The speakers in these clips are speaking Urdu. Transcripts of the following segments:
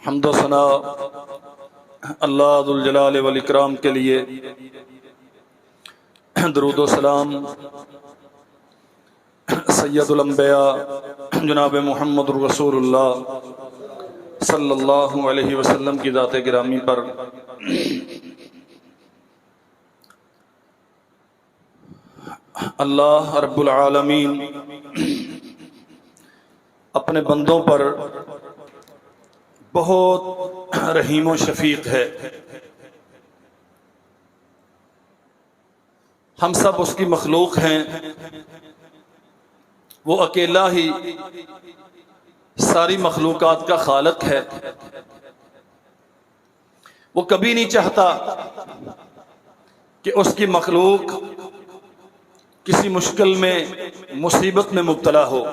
حمد و ثنا اللہ ذوالجلال والاکرام کے لیے، درود و سلام سید الانبیاء جناب محمد رسول اللہ صلی اللہ علیہ وسلم کی ذات گرامی پر۔ اللہ رب العالمین اپنے بندوں پر بہت رحیم و شفیق ہے۔ ہم سب اس کی مخلوق ہیں، وہ اکیلا ہی ساری مخلوقات کا خالق ہے۔ وہ کبھی نہیں چاہتا کہ اس کی مخلوق کسی مشکل میں، مصیبت میں مبتلا ہو۔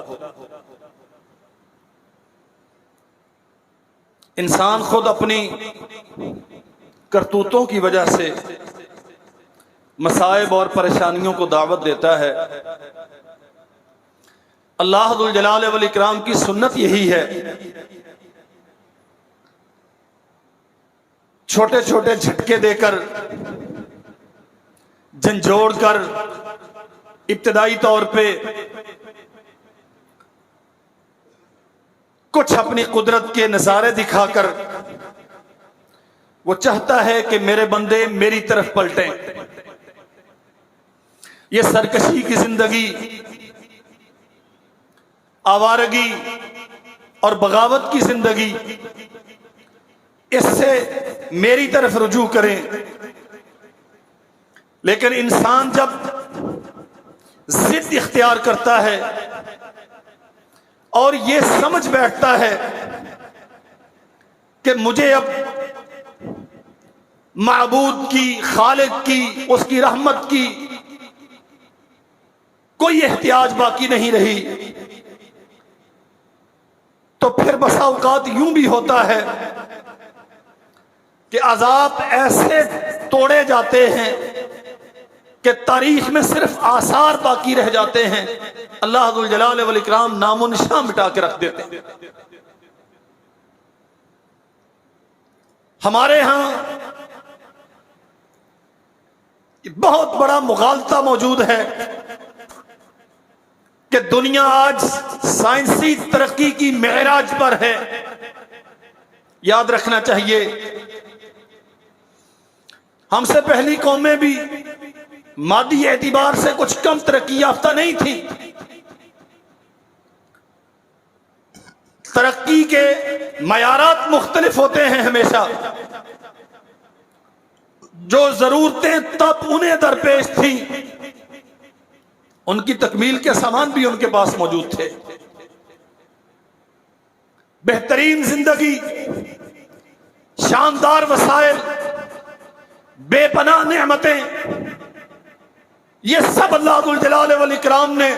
انسان خود اپنی کرتوتوں کی وجہ سے مصائب اور پریشانیوں کو دعوت دیتا ہے۔ اللہ ذوالجلال والاکرام کی سنت یہی ہے، چھوٹے چھوٹے جھٹکے دے کر، جھنجھوڑ کر، ابتدائی طور پہ کچھ اپنی قدرت کے نظارے دکھا کر وہ چاہتا ہے کہ میرے بندے میری طرف پلٹیں۔ یہ سرکشی کی زندگی، آوارگی اور بغاوت کی زندگی، اس سے میری طرف رجوع کریں۔ لیکن انسان جب ضد اختیار کرتا ہے اور یہ سمجھ بیٹھتا ہے کہ مجھے اب معبود کی، خالق کی، اس کی رحمت کی کوئی احتیاج باقی نہیں رہی، تو پھر بسا اوقات یوں بھی ہوتا ہے کہ عذاب ایسے توڑے جاتے ہیں کہ تاریخ میں صرف آثار باقی رہ جاتے ہیں، اللہ ذوالجلال والاکرام نام و نشان مٹا کے رکھ دیتے ہیں۔ ہمارے ہاں بہت بڑا مغالطہ موجود ہے کہ دنیا آج سائنسی ترقی کی معراج پر ہے۔ یاد رکھنا چاہیے ہم سے پہلی قومیں بھی مادی اعتبار سے کچھ کم ترقی یافتہ نہیں تھی۔ ترقی کے معیارات مختلف ہوتے ہیں ہمیشہ، جو ضرورتیں تب انہیں درپیش تھیں ان کی تکمیل کے سامان بھی ان کے پاس موجود تھے۔ بہترین زندگی، شاندار وسائل، بے پناہ نعمتیں، یہ سب اللہ ذوالجلال والاکرام نے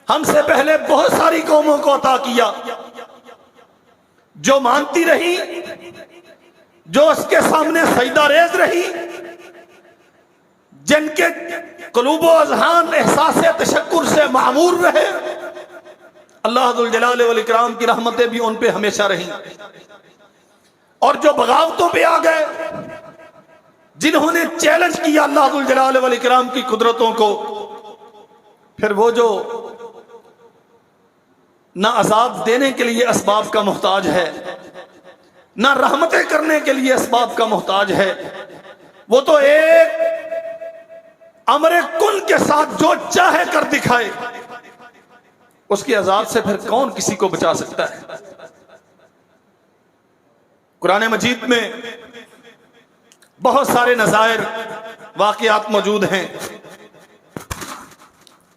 ہم سے پہلے بہت ساری قوموں کو عطا کیا، جو مانتی رہی، جو اس کے سامنے سجدہ ریز رہی، جن کے قلوب و اذہان احساس تشکر سے معمور رہے، اللہ ذوالجلال والاکرام کی رحمتیں بھی ان پہ ہمیشہ رہیں۔ اور جو بغاوتوں پہ آ گئے، جنہوں نے چیلنج کیا اللہ ذوالجلال والاکرام کی قدرتوں کو، پھر وہ جو نہ عذاب دینے کے لیے اسباب کا محتاج ہے، نہ رحمتیں کرنے کے لیے اسباب کا محتاج ہے، وہ تو ایک امر کن کے ساتھ جو چاہے کر دکھائے، اس کی عذاب سے پھر کون کسی کو بچا سکتا ہے؟ قرآن مجید میں بہت سارے نظائر، واقعات موجود ہیں۔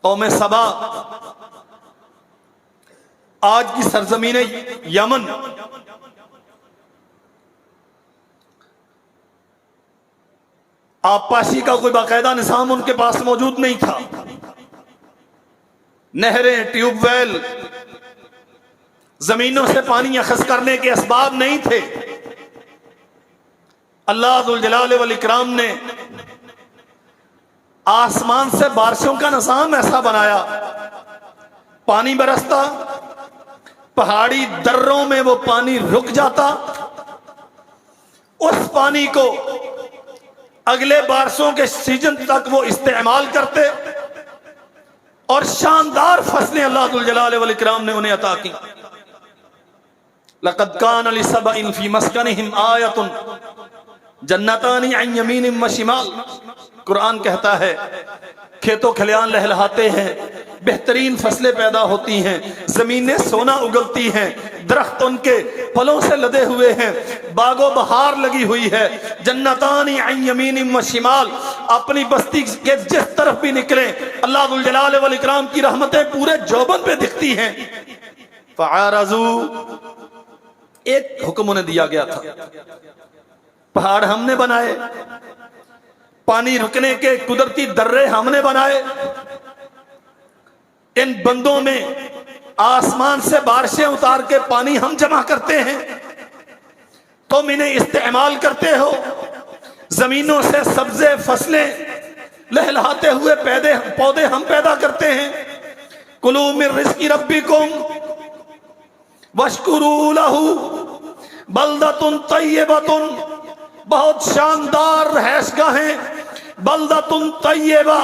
قوم سبا آج کی سرزمین یمن، آبپاشی کا کوئی باقاعدہ نظام ان کے پاس موجود نہیں تھا۔ نہریں، ٹیوب ویل، زمینوں سے پانی اخذ کرنے کے اسباب نہیں تھے۔ اللہ ذوالجلال والاکرام نے آسمان سے بارشوں کا نظام ایسا بنایا، پانی برستا، پہاڑی دروں میں وہ پانی رک جاتا، اس پانی کو اگلے بارشوں کے سیزن تک وہ استعمال کرتے اور شاندار فصلیں اللہ ذوالجلال والاکرام نے انہیں عطا کی۔ لقد كان لسبأ في مسكنهم آية جنتان عن يمين وشمال۔ قرآن کہتا ہے کھیتوں کھلیان لہلہاتے ہیں، بہترین فصلیں پیدا ہوتی ہیں، زمینیں سونا اگلتی ہیں، درخت ان کے پھلوں سے لدے ہوئے ہیں، باغ و بہار لگی ہوئی ہے۔ جنتان عن یمین و شمال، اپنی بستی کے جس طرف بھی نکلیں اللہ ذوالجلال والاکرام کی رحمتیں پورے جوبن پہ دکھتی ہیں۔ فعارضوا، ایک حکم انہیں دیا گیا تھا، پہاڑ ہم نے بنائے، پانی رکنے کے قدرتی درے ہم نے بنائے، ان بندوں میں آسمان سے بارشیں اتار کے پانی ہم جمع کرتے ہیں، تم انہیں استعمال کرتے ہو، زمینوں سے سبزے فصلیں لہلہاتے ہوئے پودے ہم پیدا کرتے ہیں۔ کلوا من رزق ربکم واشکروا لہ بلدۃ طیبۃ، بہت شاندار رہائش گاہیں، بلدۃ طیبہ،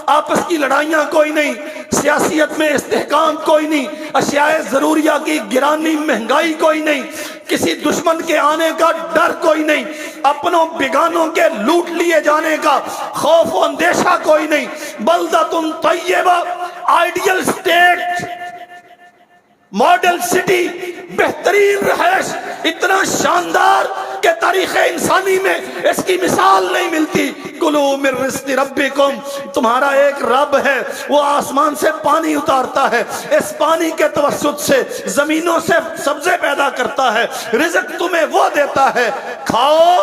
آپس کی لڑائیاں کوئی نہیں، سیاسیت میں استحکام کوئی نہیں، اشیاء ضروریہ کی گرانی مہنگائی کوئی نہیں، کسی دشمن کے آنے کا ڈر کوئی نہیں، اپنوں بیگانوں کے لوٹ لیے جانے کا خوف و اندیشہ کوئی نہیں۔ بلدۃ طیبہ، آئیڈیل سٹیٹ، ماڈل سٹی، بہترین رہائش، اتنا شاندار کہ تاریخ انسانی میں اس کی مثال نہیں ملتی۔ کلوا من رزق ربکم، تمہارا ایک رب ہے، وہ آسمان سے پانی اتارتا ہے، اس پانی کے توسط سے زمینوں سے سبزے پیدا کرتا ہے، رزق تمہیں وہ دیتا ہے، کھاؤ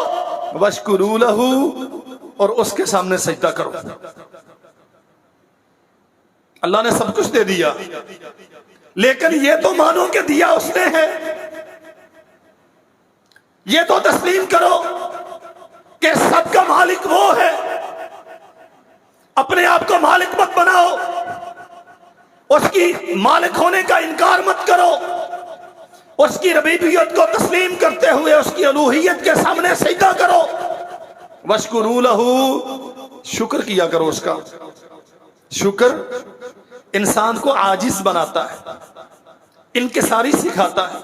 واشکروا لہ، اور اس کے سامنے سجدہ کرو۔ اللہ نے سب کچھ دے دیا، لیکن یہ تو مانو کہ دیا اس نے ہے، یہ تو تسلیم کرو کہ سب کا مالک وہ ہے۔ اپنے آپ کو مالک مت بناؤ، اس کی مالک ہونے کا انکار مت کرو، اس کی ربوبیت کو تسلیم کرتے ہوئے اس کی الوہیت کے سامنے سجدہ کرو۔ واشکروا لہ، شکر کیا کرو اس کا۔ شکر انسان کو عاجز بناتا ہے، انکساری سکھاتا ہے،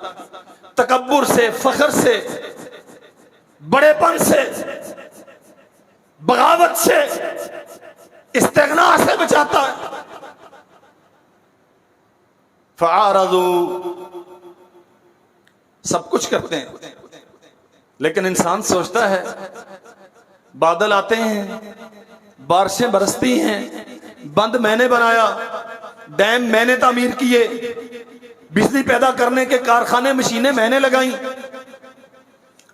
تکبر سے، فخر سے، بڑے پن سے، بغاوت سے، استغنا سے بچاتا ہے۔ فعارضوا، سب کچھ کرتے ہیں، لیکن انسان سوچتا ہے بادل آتے ہیں، بارشیں برستی ہیں، بند میں نے بنایا، ڈیم میں نے تعمیر کیے، بجلی پیدا کرنے کے کارخانے مشینیں میں نے لگائیں،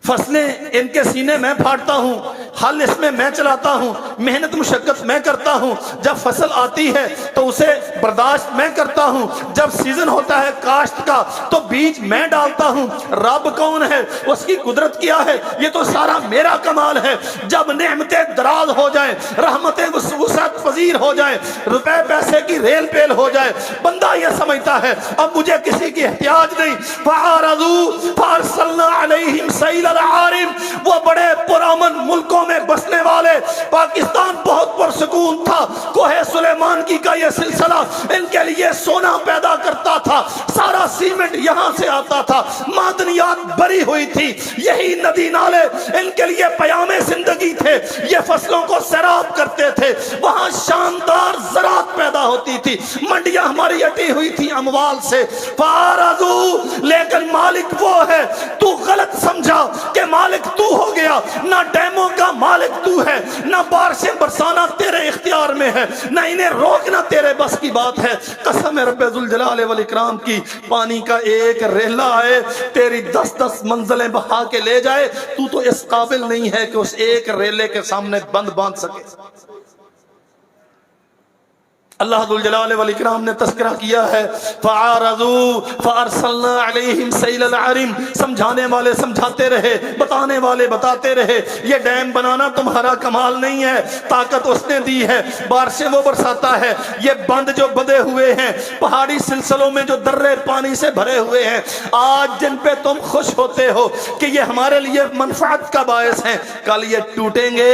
فصلیں ان کے سینے میں پھاڑتا ہوں، حل اس میں چلاتا ہوں، محنت مشقت میں کرتا ہوں، جب فصل آتی ہے تو اسے برداشت میں کرتا ہوں، جب سیزن ہوتا ہے کاشت کا تو بیج میں ڈالتا ہوں۔ رب کون ہے؟ اس کی قدرت کیا ہے؟ یہ تو سارا میرا کمال ہے۔ جب نعمتیں دراز ہو جائیں، رحمتیں وسعت پذیر ہو جائیں، روپے پیسے کی ریل پیل ہو جائے، بندہ یہ سمجھتا ہے اب مجھے کسی کی احتیاج نہیں۔ فَعَارَضُوا فَأَرْسَلْنَا عَلَيْهِمْ سَيْلَ الْعَارِمِ، وہ بڑے پرامن ملکوں میں بسنے والے، پاکستان بہت پرسکون تھا، کوہ سلیمان کی کا یہ سلسلہ ان کے لیے سونا پیدا کرتا تھا، سارا سیمنٹ یہاں سے آتا تھا، معدنیات بری ہوئی تھی، یہی ندی نالے ان کے لیے پیام زندگی تھے، یہ فصلوں کو سیراب کرتے تھے، وہاں شاندار زراعت پیدا ہوتی تھی، منڈیاں ہماری اٹی ہوئی تھی اموال سے۔ فَعَارَضُوا، لیکن مالک وہ ہے، تو غلط سمجھا کہ مالک تو ہو گیا، نہ ڈیموں کا مالک تو ہے، نہ بارشیں برسانا تیرے اختیار میں ہے، نہ انہیں روکنا تیرے بس کی بات ہے۔ قسم رب ذوالجلال والاکرام کی، پانی کا ایک ریلا آئے تیری 10 منزلیں بہا کے لے جائے، تو اس قابل نہیں ہے کہ اس ایک ریلے کے سامنے بند باندھ سکے۔ اللہ ذو الجلال والاکرام نے تذکرہ کیا ہے فَعَارَضُوا فَأَرْسَلْنَا عَلَيْهِمْ سَيْلَ الْعَرِمِ، سمجھانے والے سمجھاتے رہے، بتانے والے بتاتے رہے، یہ ڈیم بنانا تمہارا کمال نہیں ہے، طاقت اس نے دی ہے، بارشیں وہ برساتا ہے، یہ بند جو بندے ہوئے ہیں، پہاڑی سلسلوں میں جو درے پانی سے بھرے ہوئے ہیں، آج جن پہ تم خوش ہوتے ہو کہ یہ ہمارے لیے منفعت کا باعث ہیں، کل یہ ٹوٹیں گے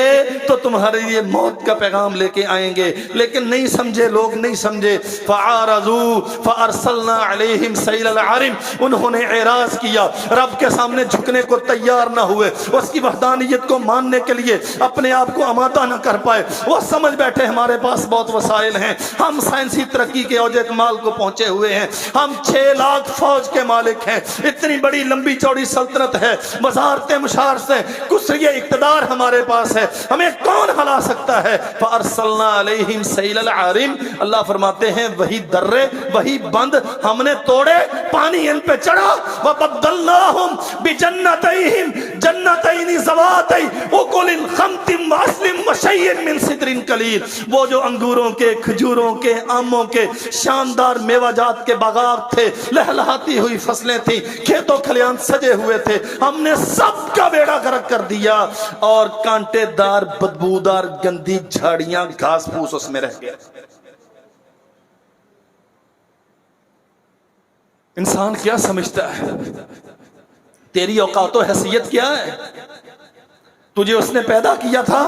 تو تمہارے لیے موت کا پیغام لے کے آئیں گے، لیکن نہیں سمجھے، لوگ نہیں سمجھے۔ فَعَارَضُوا فَأَرْسَلْنَا عَلَيْهِمْ سَيْلَ الْعَرِمِ، انہوں نے اعراض کیا، رب کے سامنے جھکنے کو تیار نہ ہوئے، اس کی وحدانیت کو ماننے کے لیے اپنے آپ کو آمادہ نہ کر پائے۔ وہ سمجھ بیٹھے ہمارے پاس بہت وسائل ہیں، ہم سائنسی ترقی کے اوج کمال کو پہنچے ہوئے ہیں، ہم 6 لاکھ فوج کے مالک ہیں، اتنی بڑی لمبی چوڑی سلطنت ہے، وزارتیں مشارتیں، کثری اقتدار ہمارے پاس ہے، ہمیں کون ہلا سکتا ہے؟ فَأَرْسَلْنَا عَلَيْهِمْ سَيْلَ الْعَرِمِ، اللہ فرماتے ہیں وہی درے وہی بند ہم نے توڑے، پانی ان پہ چڑھا، وَبَدَّلْنَاهُمْ بِجَنَّتَيْهِمْ جَنَّتَيْنِ ذَوَاتَيْ أُكُلٍ خَمْطٍ وَعَسْلٍ وَشَيْءٍ مِّن سِدْرٍ قَلِيلٍ، وہ جو انگوروں کے، کھجوروں کے، آموں کے شاندار میوہ جات کے باغات تھے، لہلہاتی ہوئی فصلیں تھیں، کھیتوں کھلیان سجے ہوئے تھے، ہم نے سب کا بیڑا غرق کر دیا، اور کانٹے دار بدبودار گندی جھاڑیاں گھاس پھوس اس میں رہ گئے۔ انسان کیا سمجھتا ہے؟ تیری اوقات و حیثیت کیا ہے؟ تجھے اس نے پیدا کیا تھا،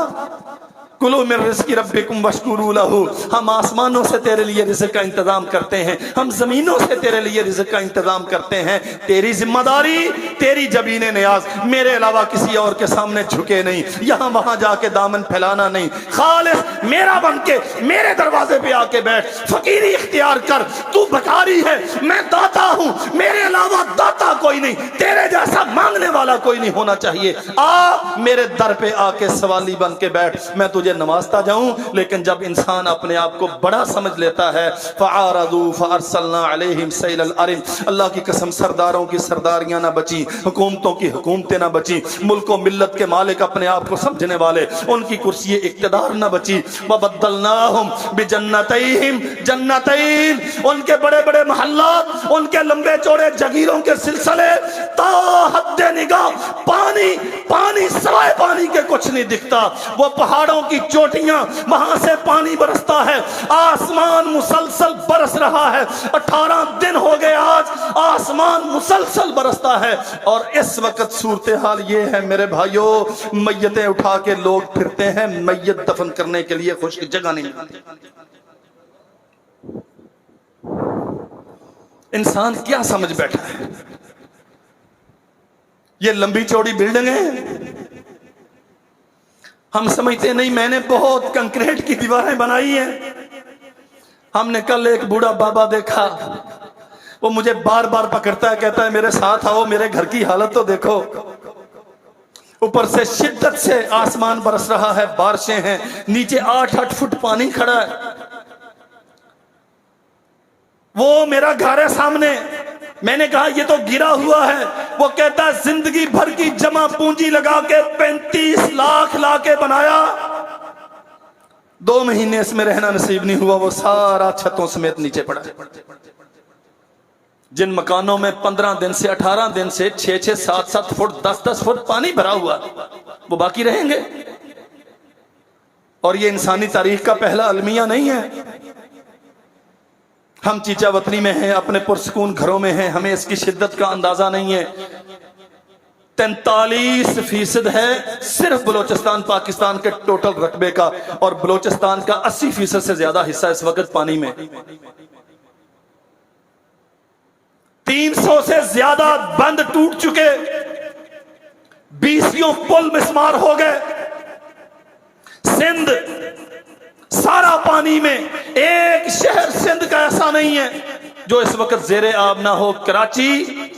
کلوا من رزق ربکم واشکروا لہ، ہم آسمانوں سے تیرے لیے رزق کا انتظام کرتے ہیں، ہم زمینوں سے تیرے لیے رزق کا انتظام کرتے ہیں، تیری ذمہ داری، تیری جبین نیاز، میرے علاوہ کسی اور کے سامنے جھکے نہیں، یہاں وہاں جا کے دامن پھیلانا نہیں، خالص میرا بن کے میرے دروازے پہ آ کے بیٹھ، فقیری اختیار کر، تو بھکاری ہے، میں داتا ہوں، میرے علاوہ داتا کوئی نہیں، تیرے جیسا مانگنے والا کوئی نہیں ہونا چاہیے، آ میرے در پہ آ کے سوالی بن کے بیٹھ، میں تجھے نوازتا جاؤں۔ لیکن جب انسان اپنے آپ کو بڑا سمجھ لیتا ہے، فَعَارَضُوا فَأَرْسَلْنَا عَلَيْهِمْ سَيْلَ الْعَرِمِ، اللہ کی قسم سرداروں کی سرداریاں نہ بچیں، حکومتوں کی حکومتیں نہ بچیں، ملک و ملت کے مالک اپنے آپ کو سمجھنے والے ان کی کرسی اقتدار نہ بچی۔ وَبَدَّلْنَاهُمْ بِجَنَّتَيْهِمْ جنتین، ان کے بڑے بڑے محلات، ان کے لمبے چوڑے جگیروں کے سلسلے، تا حد نگاہ پانی پانی سوائے پانی کے کچھ نہیں دکھتا، وہ پہاڑوں کی چوٹیاں، وہاں سے پانی برستا ہے، آسمان مسلسل برس رہا ہے، 18 دن ہو گئے آج آسمان مسلسل برستا ہے، اور اس وقت صورتحال یہ ہے میرے بھائیوں، میتیں اٹھا کے لوگ پھرتے ہیں، میت دفن کرنے کے لیے خشک جگہ نہیں ملتی۔ انسان کیا سمجھ بیٹھا ہے؟ یہ لمبی چوڑی بلڈنگیں ہم سمجھتے نہیں، میں نے بہت کنکریٹ کی دیواریں بنائی ہیں۔ ہم نے کل ایک بوڑھا بابا دیکھا، وہ مجھے بار بار پکڑتا ہے، کہتا ہے میرے ساتھ آؤ، میرے گھر کی حالت تو دیکھو، اوپر سے شدت سے آسمان برس رہا ہے، بارشیں ہیں، نیچے 8 فٹ پانی کھڑا ہے، وہ میرا گھر ہے سامنے۔ میں نے کہا یہ تو گرا ہوا ہے، وہ کہتا ہے زندگی بھر کی جمع پونجی لگا کے 35 لاکھ لا کے بنایا، 2 مہینے اس میں رہنا نصیب نہیں ہوا، وہ سارا چھتوں سمیت نیچے پڑا۔ جن مکانوں میں 15 دن سے 18 دن سے 6-6 7-7 فٹ 10-10 فٹ پانی بھرا ہوا، وہ باقی رہیں گے؟ اور یہ انسانی تاریخ کا پہلا المیہ نہیں ہے۔ ہم چیچا وطنی میں ہیں، اپنے پرسکون گھروں میں ہیں، ہمیں اس کی شدت کا اندازہ نہیں ہے۔ 43% ہے صرف بلوچستان پاکستان کے ٹوٹل رقبے کا، اور بلوچستان کا 80% سے زیادہ حصہ اس وقت پانی میں۔ 300 سے زیادہ بند ٹوٹ چکے، 20 پل مسمار ہو گئے، سندھ سارا پانی میں، ایک شہر سندھ کا ایسا نہیں ہے جو اس وقت زیر آب نہ ہو۔ کراچی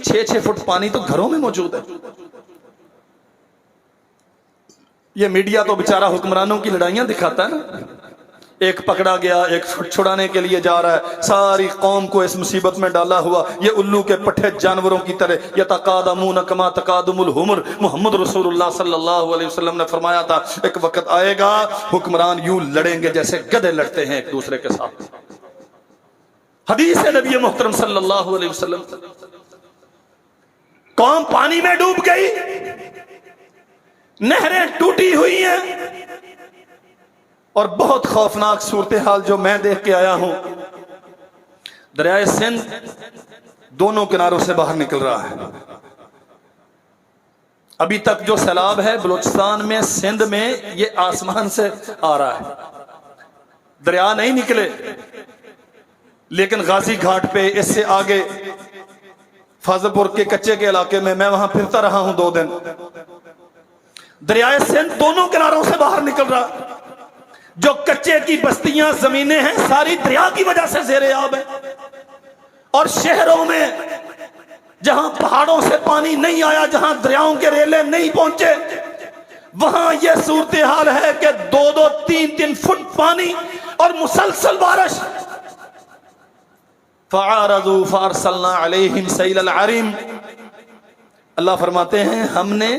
6-6 فٹ پانی تو گھروں میں موجود ہے۔ یہ میڈیا تو بیچارہ حکمرانوں کی لڑائیاں دکھاتا ہے نا، ایک پکڑا گیا، ایک چھڑانے کے لیے جا رہا ہے، ساری قوم کو اس مصیبت میں ڈالا ہوا، یہ الو کے پٹھے جانوروں کی طرح یتقادمون کما تقادم الحمر۔ محمد رسول اللہ صلی اللہ علیہ وسلم نے فرمایا تھا ایک وقت آئے گا حکمران یوں لڑیں گے جیسے گدھے لڑتے ہیں ایک دوسرے کے ساتھ۔ حدیث ہے نبی محترم صلی اللہ علیہ وسلم، قوم پانی میں ڈوب گئی، نہریں ٹوٹی ہوئی ہیں، اور بہت خوفناک صورتحال جو میں دیکھ کے آیا ہوں، دریائے سندھ دونوں کناروں سے باہر نکل رہا ہے۔ ابھی تک جو سیلاب ہے بلوچستان میں، سندھ میں، یہ آسمان سے آ رہا ہے، دریا نہیں نکلے، لیکن غازی گھاٹ پہ اس سے آگے فاضل پور کے کچے کے علاقے میں وہاں پھرتا رہا ہوں 2 دن، دریائے سندھ دونوں کناروں سے باہر نکل رہا، جو کچے کی بستیاں زمینیں ہیں ساری دریا کی وجہ سے زیر آب ہے، اور شہروں میں جہاں پہاڑوں سے پانی نہیں آیا، جہاں دریاؤں کے ریلے نہیں پہنچے، وہاں یہ صورتحال ہے کہ 2-2 3-3 فٹ پانی اور مسلسل بارش۔ فَعَارَضُوا فَأَرْسَلْنَا عَلَيْهِمْ سَيْلَ الْعَرِيمِ، اللہ فرماتے ہیں ہم نے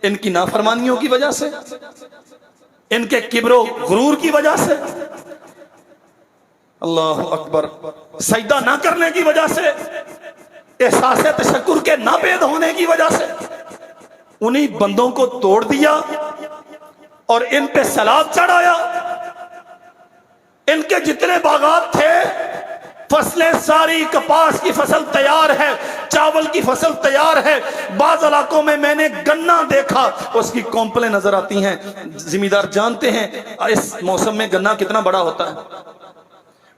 ان کی نافرمانیوں کی وجہ سے، ان کے کبر و غرور کی وجہ سے، اللہ اکبر، سجدہ نہ کرنے کی وجہ سے، احساس تشکر کے ناپید ہونے کی وجہ سے، انہی بندوں کو توڑ دیا اور ان پہ سیلاب چڑھایا۔ ان کے جتنے باغات تھے، فصلیں ساری، کپاس کی فصل تیار ہے، چاول کی فصل تیار ہے، بعض علاقوں میں نے گنا دیکھا، اس کی کومپلیں نظر آتی ہیں، زمیندار جانتے ہیں اس موسم میں گنا کتنا بڑا ہوتا ہے،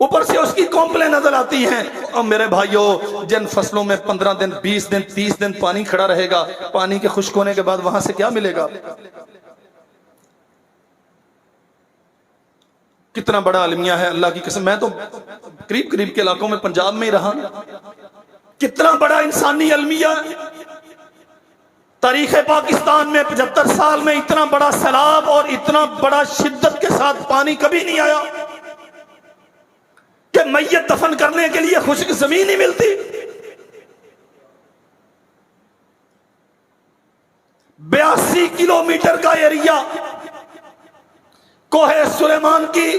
اوپر سے اس کی کومپلیں نظر آتی ہیں۔ اور میرے بھائیوں، جن فصلوں میں 15 دن 20 دن 30 دن پانی کھڑا رہے گا، پانی کے خشک ہونے کے بعد وہاں سے کیا ملے گا؟ کتنا بڑا المیہ ہے، اللہ کی قسم، میں تو قریب کے علاقوں میں پنجاب میں ہی رہا، کتنا بڑا انسانی المیہ ہے۔ تاریخ پاکستان میں 75 سال میں اتنا بڑا سیلاب اور اتنا بڑا شدت کے ساتھ پانی کبھی نہیں آیا کہ میت دفن کرنے کے لیے خشک زمین نہیں ملتی۔ 82 کلومیٹر کا ایریا، کوہ سلیمان کی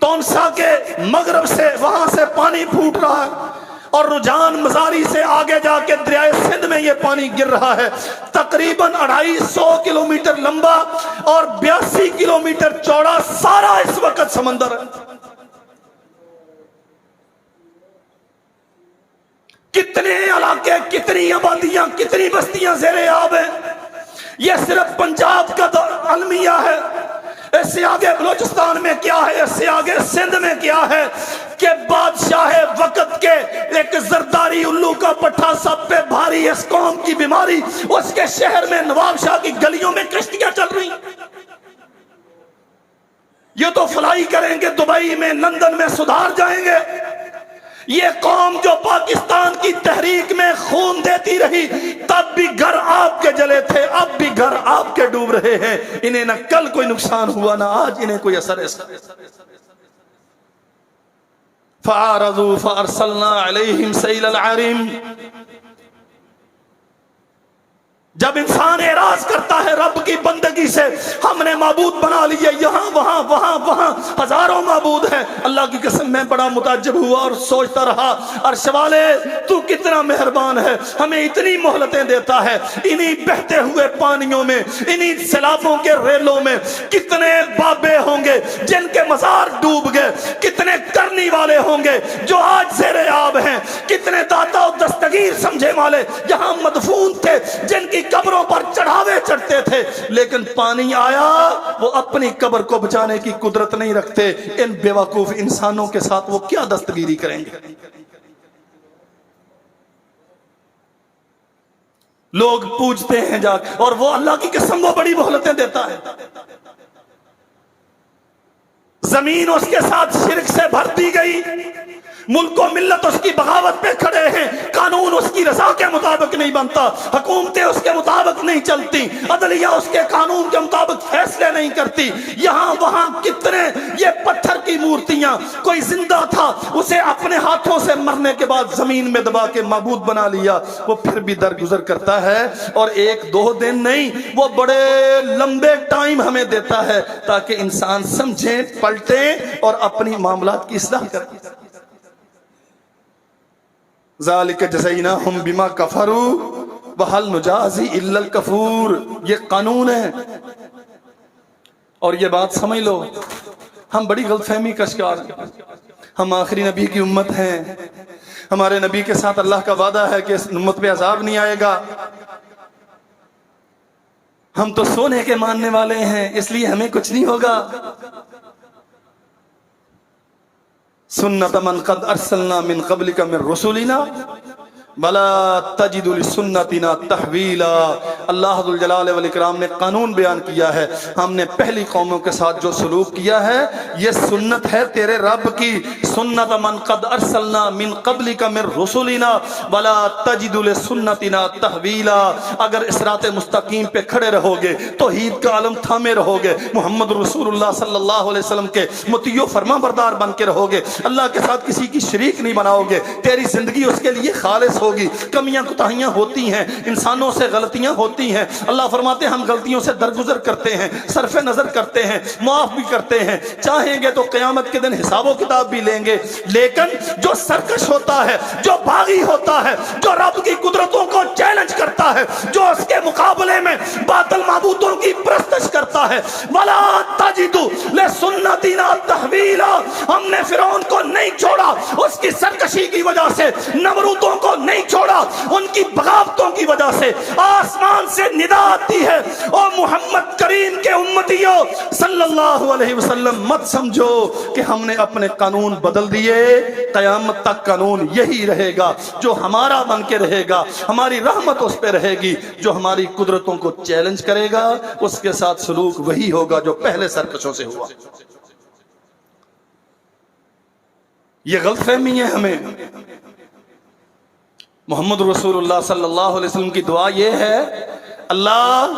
تونسا کے مغرب سے وہاں سے پانی پھوٹ رہا ہے، اور رجحان مزاری سے آگے جا کے دریائے سندھ میں یہ پانی گر رہا ہے، تقریباً 250 کلومیٹر لمبا اور 82 کلومیٹر چوڑا، سارا اس وقت سمندر ہے۔ کتنے علاقے، کتنی آبادیاں، کتنی بستیاں زیر آب ہیں۔ یہ صرف پنجاب کا المیہ ہے، اس سے آگے بلوچستان میں کیا ہے، اس سے آگے سندھ میں کیا ہے کہ بادشاہ وقت کے ایک زرداری الو کا پٹھا سب پہ بھاری، اس قوم کی بیماری، اس کے شہر میں نواب شاہ کی گلیوں میں کشتیاں چل رہی، یہ تو فلائی کریں گے دبئی میں، لندن میں سدھار جائیں گے۔ یہ قوم جو پاکستان کی تحریک میں خون دیتی رہی، تب بھی گھر آپ کے جلے تھے، اب بھی گھر آپ کے ڈوب رہے ہیں، انہیں نہ کل کوئی نقصان ہوا، نہ آج انہیں کوئی اثر ایسا۔ فَعَارَضُوا فَأَرْسَلْنَا عَلَيْهِمْ سَيْلَ الْعَرِيمِ، جب انسان اعراض کرتا ہے رب کی بندگی سے، ہم نے معبود بنا لیے، یہاں وہاں وہاں وہاں ہزاروں معبود ہیں، اللہ کی قسم میں بڑا متعجب ہوا اور سوچتا رہا، عرش والے تو کتنا مہربان ہے، ہمیں اتنی مہلتیں دیتا ہے، انہی بہتے ہوئے پانیوں میں، انہی سیلابوں کے ریلوں میں کتنے بابے ہوں گے جن کے مزار ڈوب گئے، کتنے کرنی والے ہوں گے جو آج زیر آب ہیں، کتنے داتا و دستگیر سمجھے والے یہاں مدفون تھے جن کی قبروں پر چڑھاوے چڑھتے تھے، لیکن پانی آیا، وہ اپنی قبر کو بچانے کی قدرت نہیں رکھتے، ان بیوقوف انسانوں کے ساتھ وہ کیا دستگیری کریں گے؟ لوگ پوچھتے ہیں جا کے، اور وہ اللہ کی قسم وہ بڑی مہلتیں دیتا ہے، زمین اس کے ساتھ شرک سے بھر دی گئی، ملک و ملت اس کی بغاوت پہ کھڑے ہیں، قانون اس کی رضا کے مطابق نہیں بنتا، حکومتیں اس کے مطابق نہیں چلتی، عدلیہ اس کے قانون کے مطابق فیصلے نہیں کرتی، یہاں وہاں کتنے یہ پتھر کی مورتیاں، کوئی زندہ تھا اسے اپنے ہاتھوں سے مرنے کے بعد زمین میں دبا کے معبود بنا لیا، وہ پھر بھی درگزر کرتا ہے، اور 1-2 دن نہیں، وہ بڑے لمبے ٹائم ہمیں دیتا ہے تاکہ انسان سمجھیں، پلٹیں اور اپنی معاملات کی اصلاح کریں۔ ذالک جزیناہم بما کفروا وہل نجازی الا الکفور، یہ قانون ہے۔ اور یہ بات سمجھ لو، ہم بڑی غلط فہمی کا شکار ہیں۔ ہم آخری نبی کی امت ہیں، ہمارے نبی کے ساتھ اللہ کا وعدہ ہے کہ اس امت پہ عذاب نہیں آئے گا، ہم تو سونے کے ماننے والے ہیں اس لیے ہمیں کچھ نہیں ہوگا۔ سنت من قد ارسلنا من قبلک من رسولنا ولا تجد لسنتنا تحویلا۔ اللہ ذو الجلال والاکرام نے قانون بیان کیا ہے، ہم نے پہلی قوموں کے ساتھ جو سلوک کیا ہے یہ سنت ہے تیرے رب کی۔ سنت من قد ارسلنا من قبلک من رسولنا ولا تجد لسنتنا تحویلا۔ اگر اس صراط مستقیم پہ کھڑے رہو گے، توحید کا علم تھامے رہو گے، محمد رسول اللہ صلی اللہ علیہ وسلم کے مطیع و فرما بردار بن کے رہو گے، اللہ کے ساتھ کسی کی شریک نہیں بناؤ گے، تیری زندگی اس کے لیے خالص ہوگی۔ کمیاں کوتاہیاں ہوتی ہیں، انسانوں سے غلطیاں ہوتی ہیں، اللہ فرماتے ہیں ہم غلطیوں سے درگزر کرتے ہیں، صرف نظر کرتے ہیں، معاف بھی کرتے ہیں، چاہیں گے تو قیامت کے دن حساب و کتاب بھی لیں گے۔ لیکن جو سرکش ہوتا ہے، جو باغی ہوتا ہے، جو رب کی قدرتوں کو چیلنج کرتا ہے، جو اس کے مقابلے میں باطل معبودوں کی پرستش کرتا ہے، وَلَا تَجِدُ لِسُنَّتِنَا تَحْوِيلًا، ہم نے فرعون کو نہیں چھوڑا اس کی سرکشی کی وجہ سے، نمرودوں کو نہیں چھوڑا ان کی بغاوتوں کی وجہ سے۔ آسمان سے ندا آتی ہے، او محمد کریم کے امتیوں صلی اللہ علیہ وسلم، مت سمجھو کہ ہم نے اپنے قانون بدل دیے، قیامت تک قانون یہی رہے گا، جو ہمارا بن کے رہے گا، ہماری رحمت اس پہ رہے گی، جو ہماری قدرتوں کو چیلنج کرے گا اس کے ساتھ سلوک وہی ہوگا جو پہلے سرکشوں سے ہوا۔ یہ غلط فہمی ہے ہمیں۔ محمد رسول اللہ صلی اللہ علیہ وسلم کی دعا یہ ہے، اللہ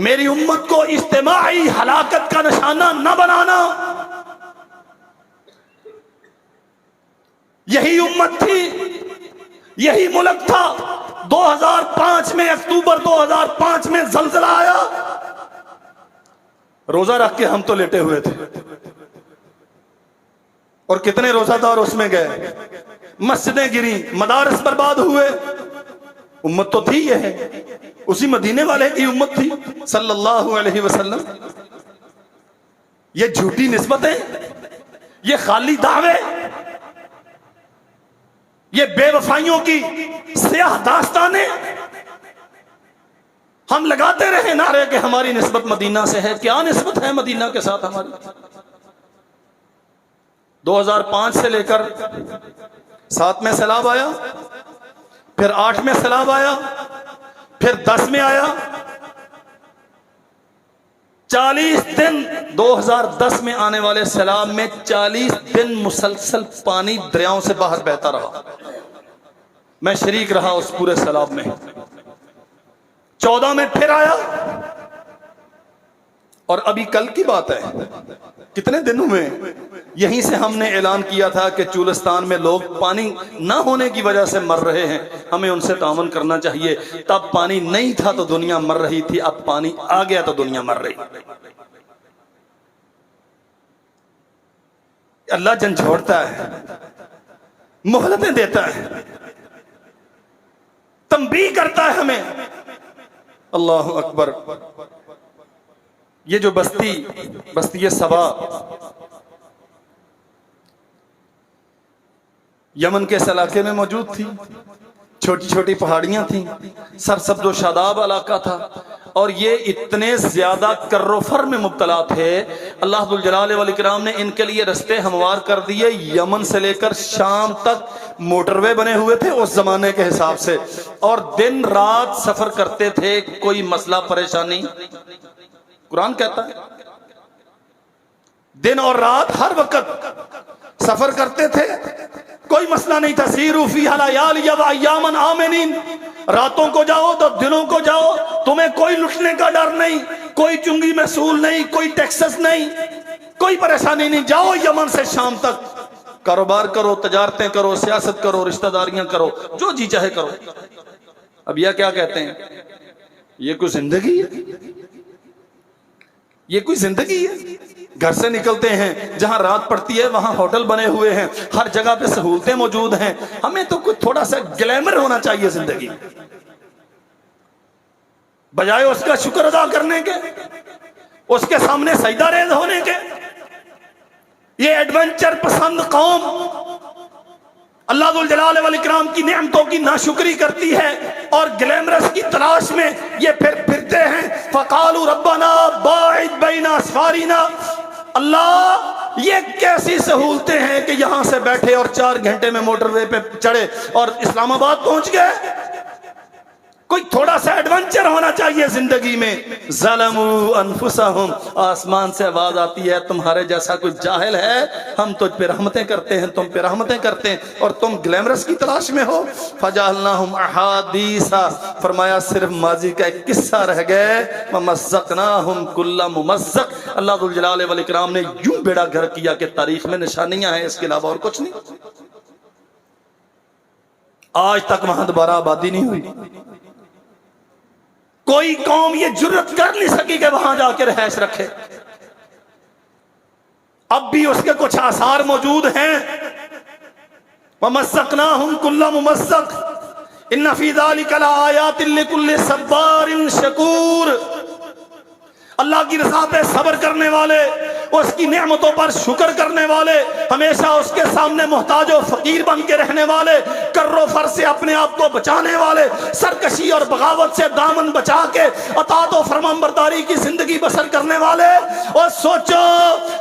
میری امت کو اجتماعی ہلاکت کا نشانہ نہ بنانا۔ یہی امت تھی، یہی ملک تھا۔ 2005 میں اکتوبر 2005 میں زلزلہ آیا، روزہ رکھ کے ہم تو لیٹے ہوئے تھے، اور کتنے روزہ دار اس میں گئے، مسجدیں گری، مدارس برباد ہوئے۔ امت تو تھی، یہ ہے اسی مدینے والے کی امت تھی صلی اللہ علیہ وسلم۔ یہ جھوٹی نسبتیں، یہ خالی دعوے، یہ بے وفائیوں کی سیاہ داستانیں، ہم لگاتے رہے نعرے کہ ہماری نسبت مدینہ سے ہے۔ کیا نسبت ہے مدینہ کے ساتھ ہماری؟ 2005 سے لے کر 7 میں سیلاب آیا، پھر 8 میں سیلاب آیا، پھر 10 میں آیا، 40 دن 2010 میں آنے والے سیلاب میں 40 دن مسلسل پانی دریاؤں سے باہر بہتا رہا۔ میں شریک رہا اس پورے سیلاب میں۔ 14 میں پھر آیا، اور ابھی کل کی بات ہے، کتنے دن ہوئے، یہیں سے ہم نے اعلان کیا تھا کہ چولستان میں لوگ پانی نہ ہونے کی وجہ سے مر رہے ہیں، ہمیں ان سے تعاون کرنا چاہیے۔ تب پانی نہیں تھا تو دنیا مر رہی تھی، اب پانی آ گیا تو دنیا مر رہی۔ اللہ جھنجھوڑتا ہے، مہلتیں دیتا ہے، تنبیہ کرتا ہے ہمیں۔ اللہ اکبر۔ یہ جو بستی سبا یمن کے اس علاقے میں موجود تھی، چھوٹی چھوٹی پہاڑیاں تھیں، سرسبز و شاداب علاقہ تھا، اور یہ اتنے زیادہ کر و فر میں مبتلا تھے، اللہ ذو الجلال والاکرام نے ان کے لیے رستے ہموار کر دیے۔ یمن سے لے کر شام تک موٹر وے بنے ہوئے تھے اس زمانے کے حساب سے، اور دن رات سفر کرتے تھے، کوئی مسئلہ پریشانی۔ قرآن کہتا ہے دن اور رات ہر وقت سفر کرتے تھے، کوئی مسئلہ نہیں تھا۔ سیروا فیہا لیالی و ایاما آمنین، راتوں کو جاؤ تو دنوں کو جاؤ، تمہیں کوئی لٹنے کا ڈر نہیں، کوئی چنگی محصول نہیں، کوئی ٹیکسس نہیں، کوئی پریشانی نہیں۔ جاؤ یمن سے شام تک، کاروبار کرو، تجارتیں کرو، سیاست کرو، رشتہ داریاں کرو، جو جی چاہے کرو۔ اب یہ کیا کہتے ہیں، یہ کوئی زندگی ہے؟ یہ کوئی زندگی ہے؟ گھر سے نکلتے ہیں، جہاں رات پڑتی ہے وہاں ہوٹل بنے ہوئے ہیں، ہر جگہ پہ سہولتیں موجود ہیں. ہمیں تو کچھ تھوڑا سا گلیمر ہونا چاہیے زندگی، بجائے اس کا شکر ادا کرنے کے، اس کے سامنے سجدہ ریز ہونے کے. یہ ایڈونچر پسند قوم اللہ ذوالجلال والاکرام کی نعمتوں کی ناشکری کرتی ہے اور گلیمرس کی تلاش میں یہ پھرتے ہیں. فقالوا ربنا باعد بین اسفارنا. اللہ یہ کیسی سہولتیں ہیں کہ یہاں سے بیٹھے اور 4 گھنٹے میں موٹر وے پہ چڑھے اور اسلام آباد پہنچ گئے. کوئی تھوڑا سا ایڈونچر ہونا چاہیے زندگی میں. ظلموا انفسہم. آسمان سے آواز آتی ہے تمہارے جیسا کوئی جاہل ہے، ہم تجھ پہ رحمتیں کرتے ہیں، تم پہ رحمتیں کرتے ہیں اور تم گلیمرس کی تلاش میں ہو. فجعلناہم احادیثا. فرمایا صرف ماضی کا ایک قصہ رہ گئے. ومزقناہم کل ممزق. اللہ ذوالجلال والاکرام نے یوں بیڑا گھر کیا کہ تاریخ میں نشانیاں ہیں، اس کے علاوہ اور کچھ نہیں. آج تک وہاں دوبارہ آبادی نہیں ہوئی. کوئی قوم یہ جرت کر نہیں سکی کہ وہاں جا کے رہائش رکھے. اب بھی اس کے کچھ آثار موجود ہیں. وَمَزَّقْنَاهُمْ كُلَّ مُمَزَّقٍ إِنَّ فِي ذَلِكَ لَآيَاتٍ لِكُلِّ صَبَّارٍ شَكُورٍ. اللہ کی رضا پہ صبر کرنے والے، اس کی نعمتوں پر شکر کرنے والے، ہمیشہ اس کے سامنے محتاج و فقیر بن کے رہنے والے، کر و فر سے اپنے آپ کو بچانے والے، سرکشی اور بغاوت سے دامن بچا کے اطاعت و فرمانبرداری کی زندگی بسر کرنے والے. اور سوچو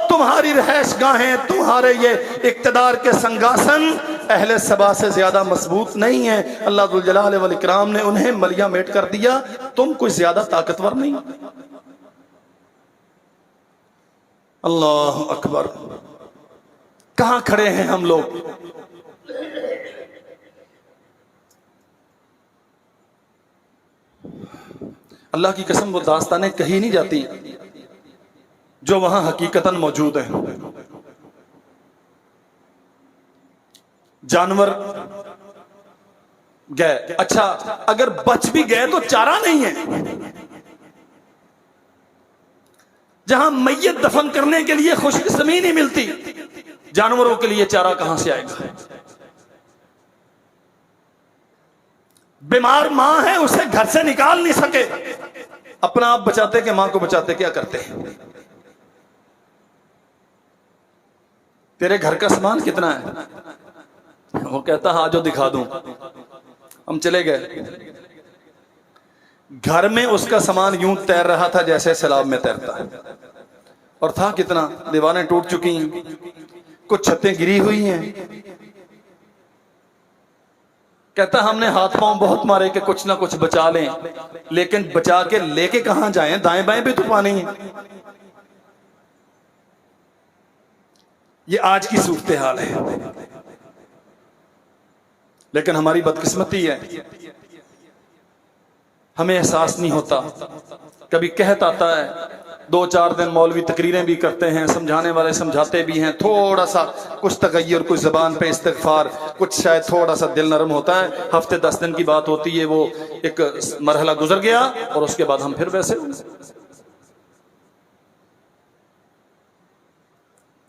تمہاری رہائش گاہیں، تمہارے یہ اقتدار کے سنگاسن اہل سبا سے زیادہ مضبوط نہیں ہیں. اللہ ذوالجلال والاکرام نے انہیں ملیا میٹ کر دیا. تم کوئی زیادہ طاقتور نہیں. اللہ اکبر. کہاں کھڑے ہیں ہم لوگ؟ اللہ کی قسم وہ داستانیں کہی نہیں جاتی جو وہاں حقیقتاً موجود ہیں. جانور گئے، اچھا اگر بچ بھی گئے تو چارہ نہیں ہے. جہاں میت دفن کرنے کے لیے خشک زمین ہی ملتی، جانوروں کے لیے چارہ کہاں سے آئے گا؟ بیمار ماں ہے، اسے گھر سے نکال نہیں سکے، اپنا آپ بچاتے کہ ماں کو بچاتے؟ کیا کرتے ہیں؟ تیرے گھر کا سامان کتنا ہے؟ وہ کہتا ہاں جو دکھا دوں. ہم چلے گئے، گھر میں اس کا سامان یوں تیر رہا تھا جیسے سیلاب میں تیرتا ہے. اور تھا کتنا؟ دیواریں ٹوٹ چکی ہیں، کچھ چھتیں گری ہوئی ہیں. کہتا ہم نے ہاتھ پاؤں بہت مارے کہ کچھ نہ کچھ بچا لیں، لیکن بچا کے لے کے کہاں جائیں؟ دائیں بائیں بھی تو پانی ہے. یہ آج کی صورتحال ہے. لیکن ہماری بدقسمتی ہے، ہمیں احساس نہیں ہوتا. کبھی قحط آتا ہے، 2-4 دن مولوی تقریریں بھی کرتے ہیں، سمجھانے والے سمجھاتے بھی ہیں، تھوڑا سا کچھ تغیر، کچھ زبان پہ استغفار، کچھ شاید تھوڑا سا دل نرم ہوتا ہے. ہفتے 10 دن کی بات ہوتی ہے، وہ ایک مرحلہ گزر گیا اور اس کے بعد ہم پھر ویسے.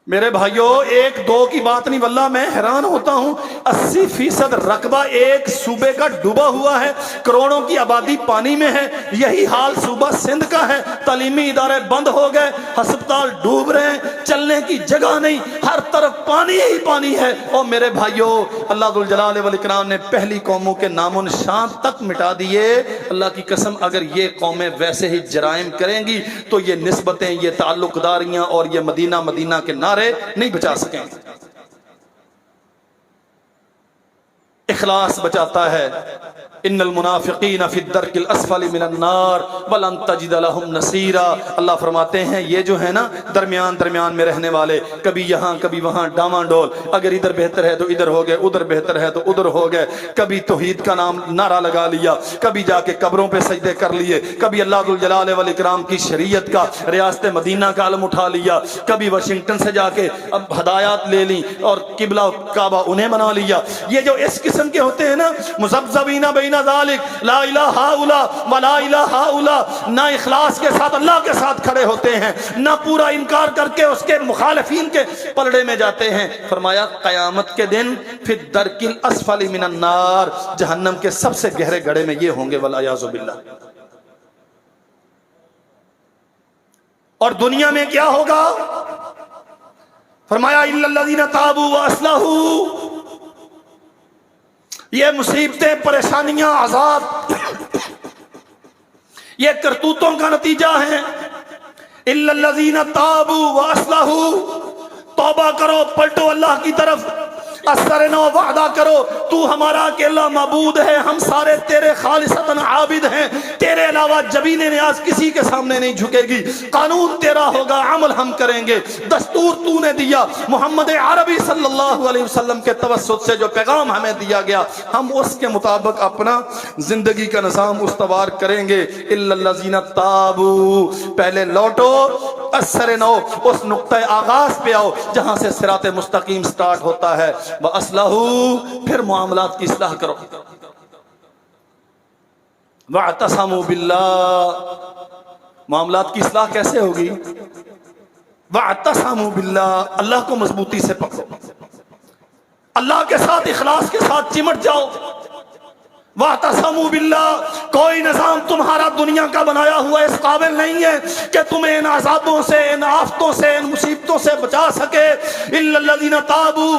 میرے بھائیوں 1-2 کی بات نہیں، واللہ میں حیران ہوتا ہوں. 80% رقبہ ایک صوبے کا ڈوبا ہوا ہے، کروڑوں کی آبادی پانی میں ہے. یہی حال صوبہ سندھ کا ہے. تعلیمی ادارے بند ہو گئے، ہسپتال ڈوب رہے ہیں، چلنے کی جگہ نہیں، ہر طرف پانی ہی پانی ہے. اور میرے بھائیوں اللہ ذوالجلال والاکرام نے پہلی قوموں کے نام و نشان تک مٹا دیے. اللہ کی قسم اگر یہ قومیں ویسے ہی جرائم کریں گی تو یہ نسبتیں، یہ تعلق داریاں اور یہ مدینہ مدینہ کے نعرے نہیں بچا سکیں. اخلاص بچاتا ہے. ان المنافقین فی الدرک الاسفل من النار ولن تجد لهم نصیرا. اللہ فرماتے ہیں یہ جو ہے نا درمیان میں رہنے والے، کبھی یہاں کبھی وہاں ڈاواں ڈول، اگر ادھر بہتر ہے تو ادھر ہو گئے، ادھر بہتر ہے تو ادھر ہو گئے. کبھی توحید کا نام نعرہ لگا لیا، کبھی جا کے قبروں پہ سجدے کر لیے، کبھی اللہ ذوالجلال والاکرام کی شریعت کا، ریاست مدینہ کا علم اٹھا لیا، کبھی واشنگٹن سے جا کے اب ہدایات لے لی اور قبلہ کعبہ انہیں بنا لیا. یہ جو اس قسم کے ہوتے ہیں نا، مذبذبین بین بین ذالک لا الہ ہاؤلا ولا الہ ہاؤلا، نہ اخلاص کے ساتھ اللہ کے ساتھ کھڑے ہوتے ہیں، نہ پورا انکار کر کے اس کے مخالفین کے پلڑے میں جاتے ہیں۔ فرمایا قیامت کے دن فی الدرک الاسفل من النار، جہنم کے سب سے گہرے گڑھے میں یہ ہوں گے والعیاذ باللہ۔ اور دنیا میں کیا ہوگا؟ فرمایا الا الذین تابوا واصلحوا، یہ مصیبتیں، پریشانیاں، عذاب یہ کرتوتوں کا نتیجہ ہے۔ الا الذین تابوا واصلحوا، توبہ کرو، پلٹو اللہ کی طرف، اثر نو وعدہ کرو، تو ہمارا اکیلا معبود ہے، ہم سارے تیرے خالصتاً عابد ہیں، تیرے علاوہ جبین نیاز کسی کے سامنے نہیں جھکے گی، قانون تیرا ہوگا، عمل ہم کریں گے، دستور تو نے دیا، محمد عربی صلی اللہ علیہ وسلم کے توسط سے جو پیغام ہمیں دیا گیا ہم اس کے مطابق اپنا زندگی کا نظام استوار کریں گے۔ الا الذین تابوا، پہلے لوٹو، اثر نو، اس نقطہ آغاز پہ آؤ جہاں سے صراط مستقیم سٹارٹ ہوتا ہے، وَأَصْلَحُوا، پھر معاملات کی اصلاح کرو، وَاعْتَصَمُوا بِاللَّهِ، معاملات کی اصلاح کیسے ہوگی؟ وَاعْتَصَمُوا بِاللَّهِ، اللہ کو مضبوطی سے پکڑو، اللہ کے ساتھ اخلاص کے ساتھ چمٹ جاؤ۔ وَاعْتَصَمُوا بِاللَّهِ، کوئی نظام تمہارا دنیا کا بنایا ہوا اس قابل نہیں ہے کہ تمہیں ان عذابوں سے، ان آفتوں سے، ان مصیبتوں سے بچا سکے۔ اِلَّا الَّذِينَ تَابُوا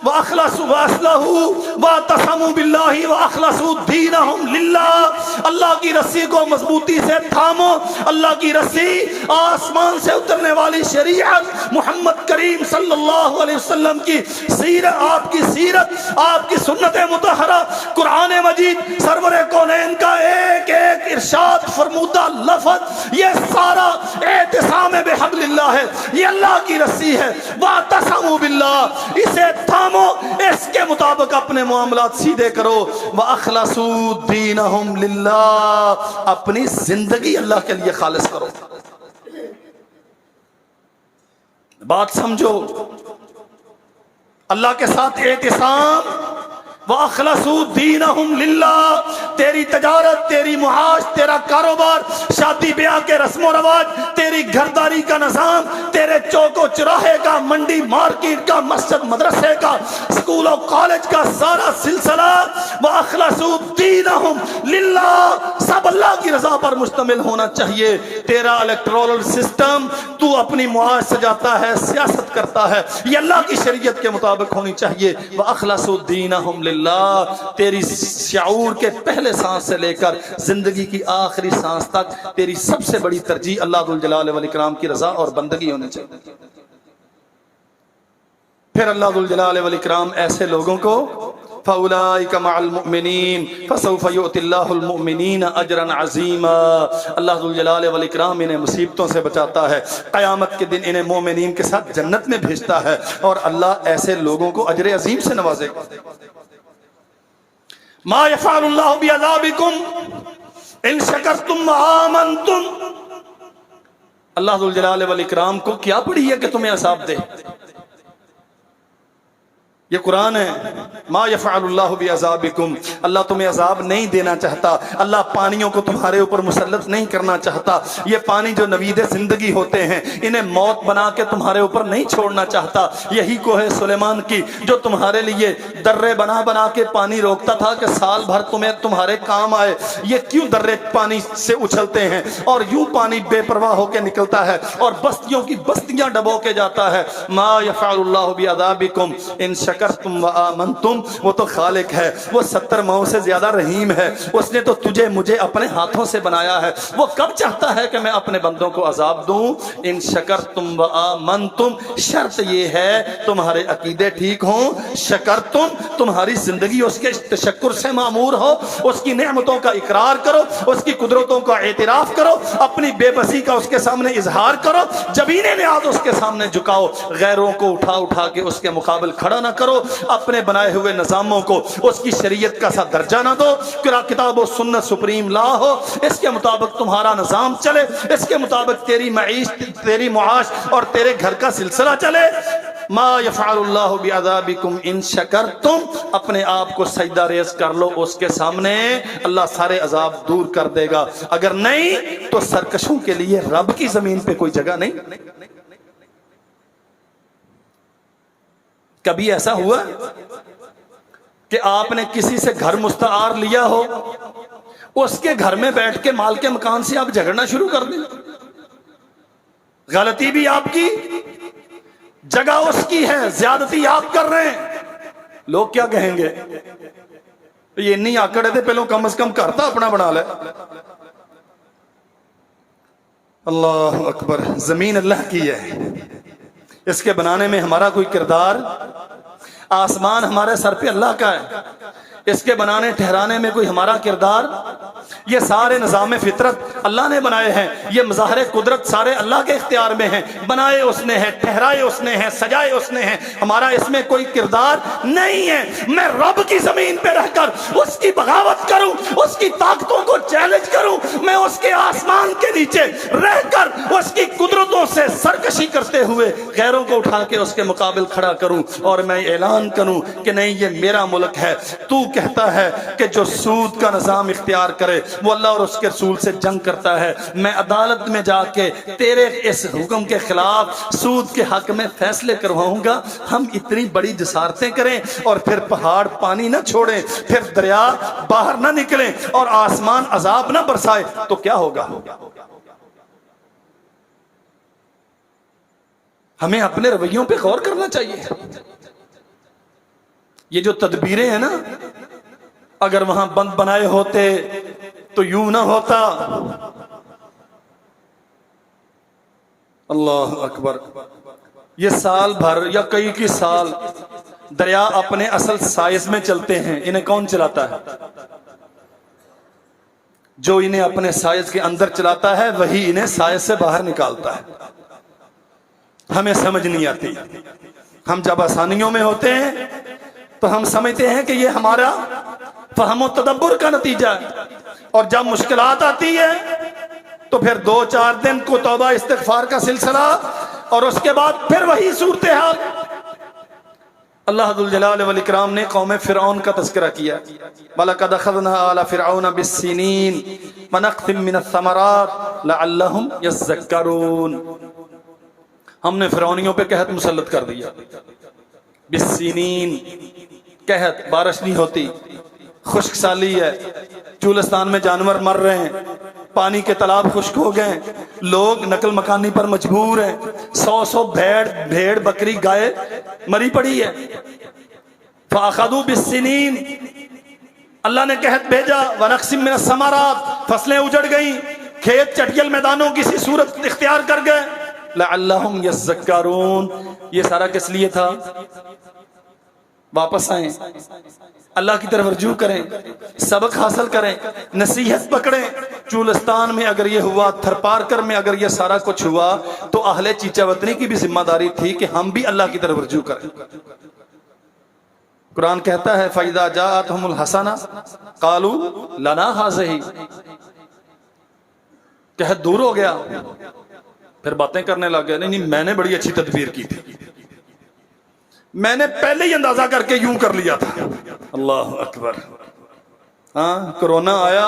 وَأَخْلَصُوا وَأَصْلَحُوا وَاعْتَصَمُوا بِاللَّهِ وَأَخْلَصُوا دِينَهُمْ لِلَّهِ، اللہ کی رسی کو مضبوطی سے تھامو، اللہ کی رسی آسمان سے اترنے والی شریعت، محمد کریم صلی اللہ علیہ وسلم کی سیرت، آپ کی سیرت، آپ کی سنت مطہرہ، قرآن مجید، سرور کونین کا ایک ایک ارشاد فرمودہ لفظ، یہ سارا اعتصام بحبل اللہ ہے، یہ اللہ کی رسی ہے۔ وَاعْتَصَمُوا بِاللَّهِ، اسے تھامو، اس کے مطابق اپنے معاملات سیدھے کرو۔ وَأَخْلَصُوا دِينَهُمْ لِلَّهِ، اپنی زندگی اللہ کے لیے خالص کرو۔ بات سمجھو، اللہ کے ساتھ اعتصام، وَأَخْلَصُوا دِينَهُمْ لِلَّهِ، تیری تجارت، تیری معاش، تیرا کاروبار، شادی بیاہ کے رسم و رواج، تیری گھرداری کا نظام، تیرے چوک و چراہے کا، منڈی مارکیٹ کا، مسجد مدرسے کا، اسکول و کالج کا سارا سلسلہ، وَأَخْلَصُوا دِينَهُمْ لِلَّهِ، سب اللہ کی رضا پر مشتمل ہونا چاہیے۔ تیرا الیکٹورل سسٹم، تو اپنی معاش سجاتا ہے، سیاست کرتا ہے، یہ اللہ کی شریعت کے مطابق ہونی چاہیے۔ وَأَخْلَصُوا دِينَهُمْ لِلَّهِ، تیری شعور کے پہلے سانس سے لے کر زندگی کی آخری سانس تک تیری سب سے بڑی ترجیح اللہ ذوالجلال والاکرام کی رضا اور بندگی ہونی چاہیے۔ پھر اللہ ذوالجلال والاکرام ایسے لوگوں کو فَأُولَئِكَ مَعَ الْمُؤْمِنِينَ فَسَوْفَ يُؤْتِ اللَّهُ الْمُؤْمِنِينَ أَجْرًا عَظِيمًا، اللہ ذوالجلال والاکرام انہیں مصیبتوں سے بچاتا ہے، قیامت کے دن انہیں مومنین کے ساتھ جنت میں بھیجتا ہے، اور اللہ ایسے لوگوں کو اجر عظیم سے نوازے گا۔ ما يفعل اللہ بعذابکم ان شکرتم وآمنتم، اللہ ذوالجلال والاکرام کو کیا پڑی ہے کہ تمہیں عذاب دے؟ یہ قرآن ہے۔ ما یفعل اللہ بعذابکم، اللہ تمہیں عذاب نہیں دینا چاہتا، اللہ پانیوں کو تمہارے اوپر مسلط نہیں کرنا چاہتا، یہ پانی جو نوید زندگی ہوتے ہیں انہیں موت بنا کے تمہارے اوپر نہیں چھوڑنا چاہتا۔ یہی کوہ سلیمان کی جو تمہارے لیے درے بنا بنا کے پانی روکتا تھا کہ سال بھر تمہارے کام آئے، یہ کیوں درے پانی سے اچھلتے ہیں اور یوں پانی بے پرواہ ہو کے نکلتا ہے اور بستیوں کی بستیاں ڈبو کے جاتا ہے۔ ما یفعل اللہ بعذابکم ان شکرتم وآمنتم، وہ تو خالق ہے، وہ 70 ماؤں سے زیادہ رحیم ہے، اس نے تو تجھے مجھے اپنے ہاتھوں سے بنایا ہے، وہ کب چاہتا ہے کہ میں اپنے بندوں کو عذاب دوں؟ ان شکرتم وآمنتم، شرط یہ ہے تمہارے عقیدے ٹھیک ہوں، شکرتم تمہاری زندگی اس کے تشکر سے معمور ہو، اس کی نعمتوں کا اقرار کرو، اس کی قدرتوں کا اعتراف کرو، اپنی بے بسی کا اس کے سامنے اظہار کرو، جبین نیاز اس کے سامنے جھکاؤ، غیروں کو اٹھا اٹھا کے اس کے مقابل کھڑا نہ کرو، اپنے بنائے ہوئے نظاموں کو اس کی شریعت کا سا درجہ نہ دو، کتاب و سنت سپریم لا ہو، اس کے مطابق تمہارا نظام چلے، اس کے مطابق تیری معیشت، تیری معاش اور تیرے گھر کا سلسلہ چلے۔ ما یفعل اللہ بعذابکم ان شکرتم، اپنے آپ کو سجدہ ریز کر لو اس کے سامنے، اللہ سارے عذاب دور کر دے گا، اگر نہیں تو سرکشوں کے لیے رب کی زمین پہ کوئی جگہ نہیں۔ کبھی ایسا ہوا کہ آپ نے کسی سے گھر مستعار لیا ہو، اس کے گھر میں بیٹھ کے مال کے مکان سے آپ جھگڑنا شروع کر دیں؟ غلطی بھی آپ کی، جگہ اس کی ہے، زیادتی آپ کر رہے ہیں، لوگ کیا کہیں گے؟ یہ نہیں آکڑے تھے پہلو کم از کم کرتا اپنا بنا لے۔ اللہ اکبر، زمین اللہ کی ہے، اس کے بنانے میں ہمارا کوئی کردار، آسمان ہمارے سر پہ اللہ کا ہے، اس کے بنانے ٹھہرانے میں کوئی ہمارا کردار؟ یہ سارے نظام فطرت اللہ نے بنائے ہیں، یہ مظاہر قدرت سارے اللہ کے اختیار میں ہیں، بنائے اس نے ہیں، ٹھہرائے اس نے ہیں، سجائے اس نے ہیں، ہمارا اس میں کوئی کردار نہیں ہے۔ میں رب کی زمین پہ رہ کر اس کی بغاوت کروں، اس کی طاقتوں کو چیلنج کروں، میں اس کے آسمان کے نیچے رہ کر اس کی قدرتوں سے سرکشی کرتے ہوئے غیروں کو اٹھا کے اس کے مقابل کھڑا کروں، اور میں اعلان کروں کہ نہیں، یہ میرا ملک ہے۔ تو کہتا ہے کہ جو سود کا نظام اختیار کرے وہ اللہ اور اس کے رسول سے جنگ کرتا ہے، میں عدالت میں جا کے تیرے اس حکم کے خلاف سود کے حق میں فیصلے کرواؤں گا۔ ہم اتنی بڑی جسارتیں کریں اور پھر پہاڑ پانی نہ چھوڑیں، پھر دریا باہر نہ نکلیں اور آسمان عذاب نہ برسائے تو کیا ہوگا؟ ہمیں اپنے رویوں پہ غور کرنا چاہیے۔ یہ جو تدبیریں ہیں نا، اگر وہاں بند بنائے ہوتے تو یوں نہ ہوتا۔ اللہ اکبر، یہ سال بھر یا کئی سال دریا اپنے اصل سائز میں چلتے ہیں، انہیں کون چلاتا ہے؟ جو انہیں اپنے سائز کے اندر چلاتا ہے وہی انہیں سائز سے باہر نکالتا ہے۔ ہمیں سمجھ نہیں آتی، ہم جب آسانیوں میں ہوتے ہیں تو ہم سمجھتے ہیں کہ یہ ہمارا فہم و تدبر کا نتیجہ ہے، اور جب مشکلات آتی ہے تو پھر 2-4 دن کو توبہ استغفار کا سلسلہ، اور اس کے بعد پھر وہی صورتحال۔ اللہ ذوالجلال والاکرام نے قوم فرعون کا تذکرہ کیا، وَلَقَدْ أَخَذْنَا آلَ فِرْعَوْنَ بِالسِّنِينِ وَنَقْصٍ مِّنَ الثَّمَرَاتِ لَعَلَّهُمْ يَذَّكَّرُونَ، ہم نے فرعونیوں پہ قحط مسلط کر دیا۔ بالسنین، قحط، بارش نہیں ہوتی، خشک سالی ہے، چولستان میں جانور مر رہے ہیں، پانی کے تالاب خشک ہو گئے، لوگ نقل مکانی پر مجبور ہیں، 100 بھیڑ بکری گائے مری پڑی ہے۔ فَأَخَذُوا بِالسِّنِينَ، اللہ نے قحط بھیجا، وَنَقْصٍ مِّنَ الثَّمَرَاتِ، فصلیں اجڑ گئیں، کھیت چٹیل میدانوں کی سی صورت اختیار کر گئے۔ لَعَلَّهُمْ يَذَّكَّرُونَ، یہ سارا کس لیے تھا؟ واپس آئیں، اللہ کی طرف رجوع کریں، سبق حاصل کریں، نصیحت پکڑیں۔ چولستان میں اگر یہ ہوا، تھرپارکر میں اگر یہ سارا کچھ ہوا، تو اہل چیچا وطنی کی بھی ذمہ داری تھی کہ ہم بھی اللہ کی طرف رجوع کریں۔ قرآن کہتا ہے فَإِذَا جَاءَتْهُمُ الْحَسَنَةُ قَالُوا لَنَا هَٰذِهِ، قحط دور ہو گیا، پھر باتیں کرنے لگ گئے، نہیں میں نے بڑی اچھی تدبیر کی تھی، میں نے پہلے ہی اندازہ کر کے یوں کر لیا تھا۔ اللہ اکبر، ہاں کرونا آیا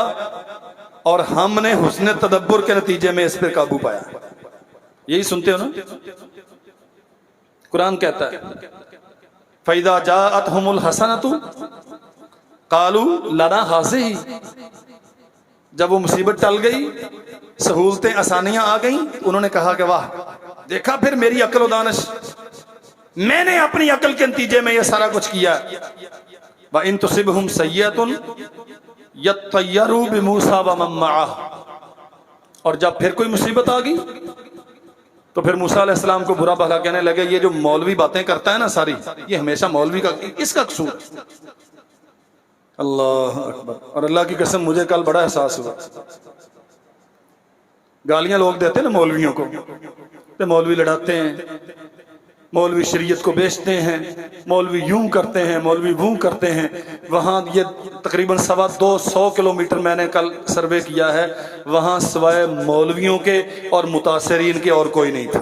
اور ہم نے حسن تدبر کے نتیجے میں اس پر قابو پایا۔ یہی سنتے ہو نا؟ قرآن کہتا ہے فَإِذَا جَاءَتْهُمُ الْحَسَنَةُ قَالُوا لَنَا هَٰذِهِ، جب وہ مصیبت ٹل گئی، سہولتیں آسانیاں آ گئیں، انہوں نے کہا کہ واہ، دیکھا پھر میری عقل و دانش، میں نے اپنی عقل کے نتیجے میں یہ سارا کچھ کیا۔ وَإِن تُصِبْهُمْ سَيِّئَةٌ يَطَّيَّرُوا بِمُوسَىٰ وَمَن مَّعَهُ، اور جب پھر کوئی مصیبت آ گئی تو پھر موسیٰ علیہ السلام کو برا بھلا کہنے لگے، یہ جو مولوی باتیں کرتا ہے نا ساری، یہ ہمیشہ مولوی کا، اس کا قصور۔ اللہ اکبر، اور اللہ کی قسم مجھے کل بڑا احساس ہوا، گالیاں لوگ دیتے ہیں نا مولویوں کو، کہ مولوی لڑاتے ہیں، مولوی شریعت کو بیچتے ہیں، مولوی یوں کرتے ہیں، مولوی ووں کرتے ہیں۔ وہاں یہ تقریباً 250 کلومیٹر میں نے کل سروے کیا ہے، وہاں سوائے مولویوں کے اور متاثرین کے اور کوئی نہیں تھا۔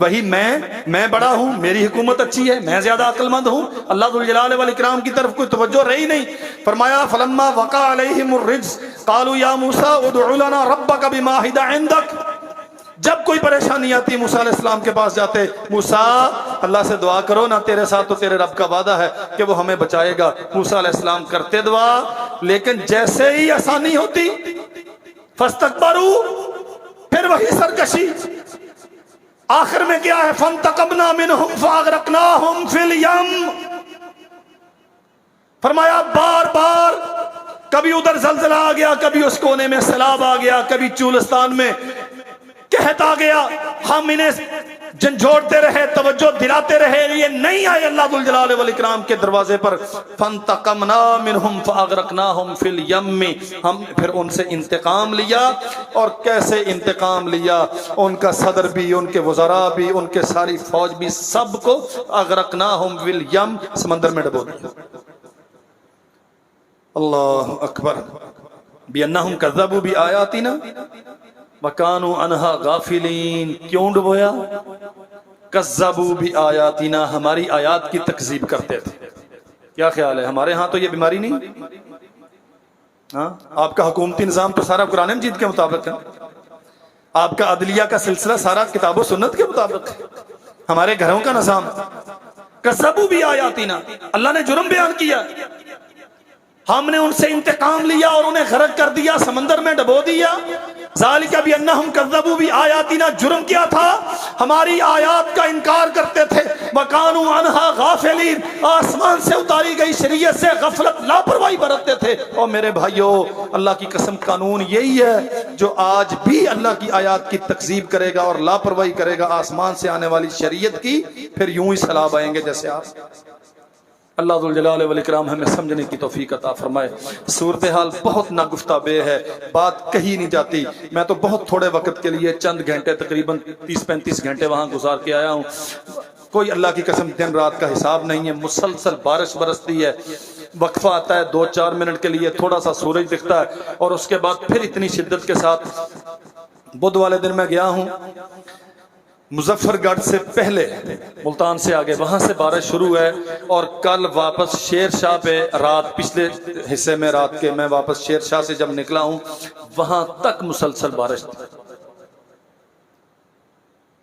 وہی میں بڑا ہوں، میری حکومت اچھی ہے، میں زیادہ عقل مند ہوں، اللہ ذوالجلال والاکرام کی طرف کوئی توجہ رہی نہیں۔ فرمایا فلما وقع علیہم الرجز قالوا یا موسیٰ ادع لنا ربک بما عہد عندک، جب کوئی پریشانی آتی موسیٰ علیہ السلام کے پاس جاتے، موسیٰ اللہ سے دعا کرو نا، تیرے ساتھ تو تیرے رب کا وعدہ ہے کہ وہ ہمیں بچائے گا۔ موسیٰ علیہ السلام کرتے دعا، لیکن جیسے ہی آسانی ہوتی فاستکبروا، پھر وہی سرکشی۔ آخر میں کیا ہے؟ فانتقمنا منہم فاغرقناہم فی الیم، فرمایا بار بار کبھی ادھر زلزلہ آ گیا، کبھی اس کونے میں سیلاب آ گیا، کبھی چولستان میں قحط آ گیا، ہم انہیں جھنجھوڑتے رہے، توجہ دلاتے رہے، یہ نہیں آئے اللہ ذوالجلال والاکرام کے دروازے پر۔ فانتقمنا منہم فاغرقناہم فی الیم، ہم پھر ان سے انتقام لیا۔ اور کیسے انتقام لیا؟ ان کا صدر بھی، ان کے وزراء بھی، ان کے ساری فوج بھی، سب کو اغرقناہم فی الیم، سمندر میں ڈبو دیا۔ اللہ اکبر۔ بِأَنَّهُمْ كَذَّبُوا بِآيَاتِنَا وَكَانُوا عَنْهَا غَافِلِينَ، کیوں ڈبویا؟ کذبوا بآیاتنا، ہماری آیات کی تکذیب کرتے تھے۔ کیا خیال ہے ہمارے ہاں تو یہ بیماری نہیں؟ ہاں، آپ کا حکومتی نظام تو سارا قرآن مجید کے مطابق ہے، آپ کا عدلیہ کا سلسلہ سارا کتاب و سنت کے مطابق ہے، ہمارے گھروں کا نظام۔ کذبوا بآیاتنا، اللہ نے جرم بیان کیا، ہم نے ان سے انتقام لیا اور انہیں غرق کر دیا، سمندر میں ڈبو دیا۔ ذالک بانہم کذبوا بآیاتنا، جرم کیا تھا؟ ہماری آیات کا انکار کرتے تھے۔ وکانوا عنہا غافلین، آسمان سے اتاری گئی شریعت سے غفلت لاپرواہی برتتے تھے۔ اور میرے بھائیو، اللہ کی قسم قانون یہی ہے، جو آج بھی اللہ کی آیات کی تکذیب کرے گا اور لاپرواہی کرے گا آسمان سے آنے والی شریعت کی، پھر یوں ہی سیلاب آئیں گے جیسے آپ۔ اللہ ذوالجلال والاکرام ہمیں سمجھنے کی توفیق عطا فرمائے۔ صورتحال بہت ناگفتہ بے ہے، بات کہی نہیں جاتی۔ میں تو بہت تھوڑے وقت کے لیے چند گھنٹے، تقریباً 30-35 گھنٹے وہاں گزار کے آیا ہوں۔ کوئی اللہ کی قسم دن رات کا حساب نہیں ہے، مسلسل بارش برستی ہے، وقفہ آتا ہے 2-4 منٹ کے لیے، تھوڑا سا سورج دکھتا ہے، اور اس کے بعد پھر اتنی شدت کے ساتھ۔ بدھ والے دن میں گیا ہوں، مظفر گڑھ سے پہلے ملتان سے آگے، وہاں سے بارش شروع ہے، اور کل واپس شیر شاہ پہ رات، پچھلے حصے میں رات کے میں واپس شیر شاہ سے جب نکلا ہوں، وہاں تک مسلسل بارش تھی۔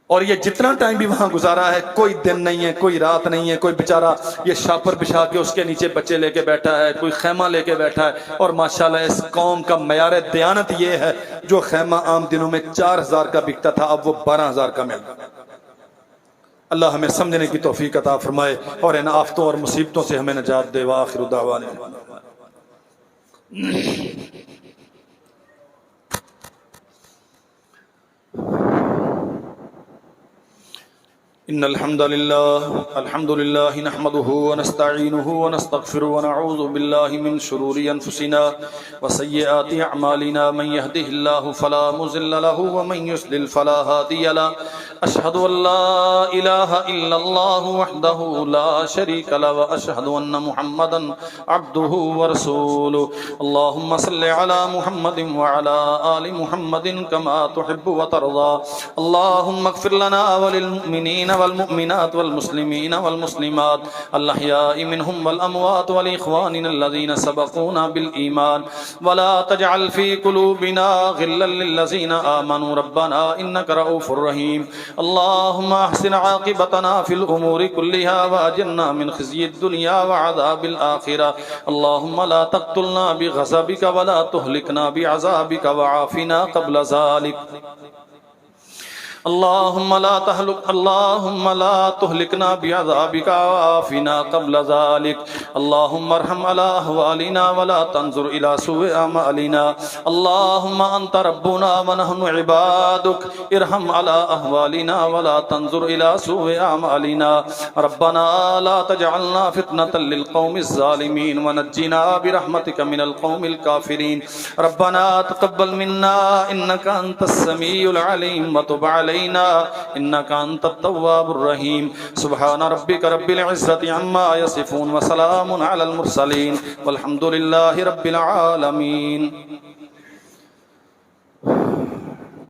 اور یہ جتنا ٹائم بھی وہاں گزارا ہے، کوئی دن نہیں ہے، کوئی رات نہیں ہے، کوئی بیچارہ یہ شاپر بچھا کے اس کے نیچے بچے لے کے بیٹھا ہے، کوئی خیمہ لے کے بیٹھا ہے۔ اور ماشاءاللہ اس قوم کا معیار دیانت یہ ہے، جو خیمہ عام دنوں میں 4000 کا بکتا تھا، اب وہ 12000 کا مل رہا ہے۔ اللہ ہمیں سمجھنے کی توفیق عطا فرمائے اور ان آفتوں اور مصیبتوں سے ہمیں نجات دے۔ وآخر دعوانا ان الحمد لله نحمده ونستعينه ونستغفره ونعوذ بالله من شرور انفسنا وسيئات اعمالنا، من يهده الله فلا مضل له ومن يضلل فلا هادي له، اشهد ان لا اله الا الله وحده لا شريك له، واشهد ان محمدا عبده ورسوله۔ اللهم صل على محمد وعلى آل محمد كما تحب وترضى، اللهم اغفر لنا وللمؤمنين والمؤمنات والمسلمين والمسلمات الأحياء منهم والأموات والإخواننا الذين سبقونا بالإيمان، ولا تجعل في قلوبنا غلا للذين آمنوا ربنا إنك رؤوف رحيم۔ اللهم أحسن عاقبتنا في الأمور كلها وأجرنا من خزي الدنيا وعذاب الآخرة، اللهم لا تقتلنا بغضبك ولا تهلكنا بعذابك وعافنا قبل ذلك، اللهم لا تهلكنا بعذابك وعافنا قبل ذلك، اللهم ارحم على أهوالنا ولا تنظر إلى سوء أعمالنا، اللهم أنت ربنا ونحن عبادك، ارحم على أهوالنا ولا تنظر إلى سوء أعمالنا، ربنا لا تجعلنا فتنة للقوم الظالمين ونجنا برحمتك من القوم الكافرين، ربنا تقبل منا إنك أنت السميع العليم وتب علينا إنك أنت التواب الرحيم، سبحان ربك رب العزة عما يصفون وسلام على المرسلين والحمد لله رب العالمين۔